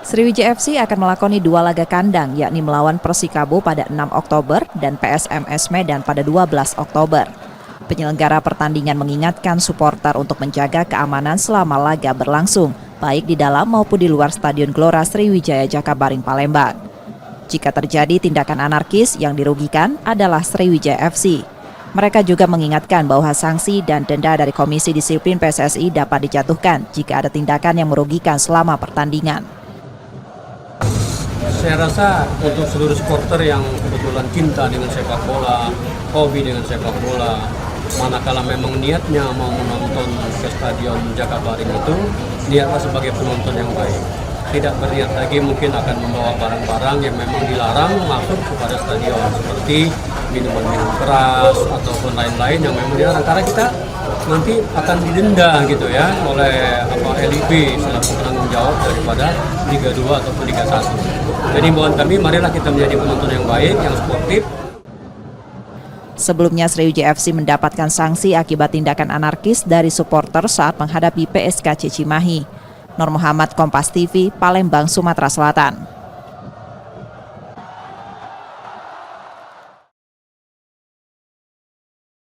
Sriwijaya FC akan melakoni 2 laga kandang, yakni melawan Persikabo pada 6 Oktober dan PSMS Medan pada 12 Oktober. Penyelenggara pertandingan mengingatkan supporter untuk menjaga keamanan selama laga berlangsung, baik di dalam maupun di luar Stadion Gelora Sriwijaya Jakabaring Palembang. Jika terjadi tindakan anarkis, yang dirugikan adalah Sriwijaya FC. Mereka juga mengingatkan bahwa sanksi dan denda dari Komisi Disiplin PSSI dapat dijatuhkan jika ada tindakan yang merugikan selama pertandingan. Saya rasa untuk seluruh supporter yang kebetulan cinta dengan sepak bola, hobi dengan sepak bola, manakala memang niatnya mau menonton ke Stadion Jakabaring itu, niatlah sebagai penonton yang baik. Tidak berniat lagi mungkin akan membawa barang-barang yang memang dilarang masuk kepada stadion, seperti minuman-minuman keras ataupun lain-lain yang memang dilarang, karena kita nanti akan didenda gitu ya oleh LIB selaku penanggung jawab daripada Liga 2 ataupun Liga 1. Jadi mohon kami, marilah kita menjadi penonton yang baik, yang sportif. Sebelumnya Sriwijaya FC mendapatkan sanksi akibat tindakan anarkis dari supporter saat menghadapi PSKC Cimahi. Nur Muhammad, Kompas TV, Palembang, Sumatera Selatan.